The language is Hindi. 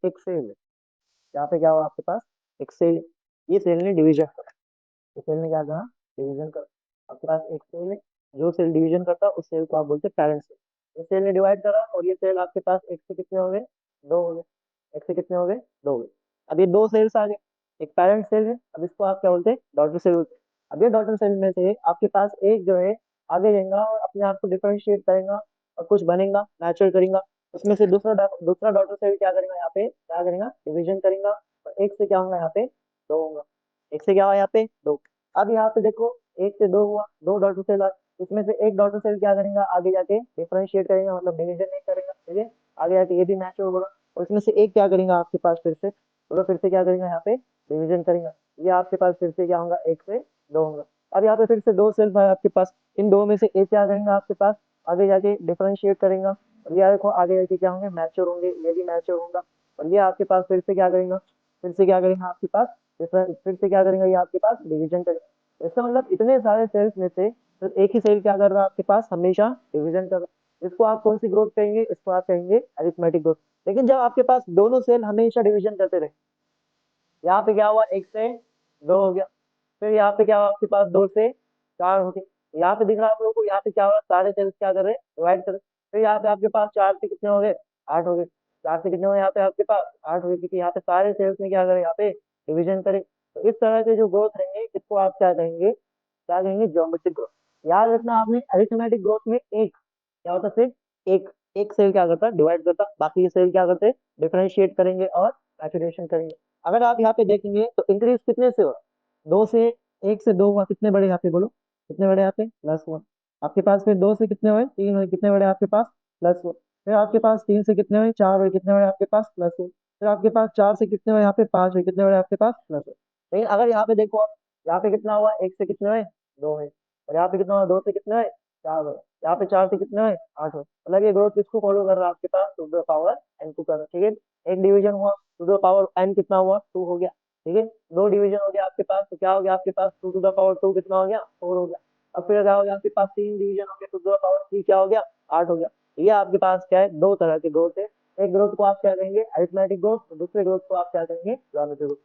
एक सेल है। यहाँ पे क्या हुआ आपके पास, एक सेल, ये सेल ने डिवीजन करा, ये सेल ने क्या करा, डिवीजन करा। आपके पास एक सेल है, जो सेल डिवीजन करता है उस सेल को आप बोलते हैं पेरेंट सेल। ये सेल ने डिवाइड करा और ये सेल आपके पास एक से कितने हो गए, दो हो गए। एक से कितने हो गए, दो हो गए। अब ये दो सेल्स आ गए, एक पेरेंट सेल है, अब इसको आप क्या बोलते हैं, डॉटर सेल बोलते हैं। अब ये डॉटर सेल में से आपके पास एक जो है आगे जाएगा और अपने आप को डिफरेंशिएट करेगा और कुछ बनेगा, मैच्योर करेगा। उसमें से दूसरा डॉटर सेल क्या करेगा, यहाँ पे क्या करेगा, डिवीजन करेगा और एक से क्या होगा यहाँ पे, दो होगा। एक से क्या हुआ यहाँ पे, दो। अब यहाँ पे देखो, एक से दो हुआ, दो डॉटर सेल आए। इसमें से एक डॉटर सेल क्या करेगा, आगे जाके डिफरेंशिएट करेगा, मतलब डिवीजन नहीं करेगा, ठीक है। आगे जाके ये भी मैच्योर होगा और इसमें से एक क्या करेगा आपके पास फिर से, तो फिर से क्या करेगा यहाँ पे, डिवीजन करेगा। ये आपके पास फिर से क्या होगा, एक से दो होगा। अब यहाँ पे फिर से दो सेल्फ है आपके पास, इन दो में से एक क्या करेगा आपके पास, आगे जाके डिफरेंशिएट करेगा और ये देखो आगे जाके क्या होंगे, मैच्योर होंगे, ये भी मैच्योर होगा। और ये आपके पास फिर से क्या करेगा, फिर से क्या करेगा आपके पास, फिर से क्या करेगा, ये आपके पास डिवीजन करेगा। इसका मतलब इतने सारे सेल्स में से तो एक ही सेल क्या कर रहा है आपके पास, हमेशा डिवीजन कर रहा है। इसको आप कौन सी ग्रोथ कहेंगे, इसको आप कहेंगे अरिथमेटिक ग्रोथ। लेकिन जब आपके पास दोनों सेल हमेशा डिवीजन करते रहे, यहाँ पे क्या हुआ, एक से दो हो गया, फिर यहाँ पे क्या हुआ आपके पास, दो से चार हो गए। यहाँ पे दिख रहा है आप लोगों को, यहाँ पे क्या हो रहा है, सारे सेल्स क्या कर रहे हैं, डिवाइड कर रहे हैं। फिर यहाँ पे आपके पास चार से कितने हो गए, आठ हो गए। चार से कितने हो गए यहाँ पे आपके पास, आठ हो गए, क्योंकि यहाँ पे सारे सेल्स में क्या करें, यहाँ पे डिवीजन करें। तो इस तरह के जो ग्रोथ रहेंगे इसको आप क्या कहेंगे, क्या कहेंगे, ज्योमेट्रिक ग्रोथ। याद रखना आपने, अरिथमेटिक ग्रोथ में एक क्या होता है, सिर्फ एक एक सेल क्या करता है, डिवाइड करता, बाकी सेल क्या करते हैं, डिफरेंशिएट करेंगे और मैचुरेशन करेंगे। अगर आप यहाँ पे देखेंगे तो इंक्रीज कितने से हो, दो से, एक से दो हुआ, कितने बड़े यहाँ पे बोलो, कितने बड़े यहाँ पे, प्लस वन। आपके पास फिर दो से कितने हुए, तीन हुए, कितने बड़े आपके पास, प्लस वन। फिर आपके पास तीन से कितने हुए, चार हुए, कितने बड़े आपके पास, प्लस वन। फिर आपके पास चार से कितने हुए यहाँ पे, पांच हुए, कितने बड़े आपके पास, प्लस वन। लेकिन अगर यहाँ पे देखो आप, यहाँ पे कितना हुआ, एक से कितने हुए, दो हुए। और यहाँ पे कितना हुआ, दो से कितने हुए, चार हुए। यहाँ पे चार से कितने हुए, आठ हुए। मतलब ये ग्रोथ किसको फॉलो कर रहा है आपके पास, to the power n two कर रहा है, ठीक है। एक डिवीजन हुआ, टू द पावर एन कितना हुआ, टू हो गया, ठीक है। दो डिवीजन हो गया आपके पास, तो क्या हो गया आपके पास, two to the power two कितना हो गया, फोर हो गया। अब फिर क्या हो गया आपके पास, तीन डिवीजन हो गया, two to the power three क्या हो गया, आठ हो गया। ये आपके पास क्या है, दो तरह के ग्रोथ है। एक ग्रोथ को आप क्या कहेंगे, अरिथमेटिक ग्रोथ, दूसरे ग्रोथ को आप क्या कहेंगे, ज्योमेट्रिक ग्रोथ।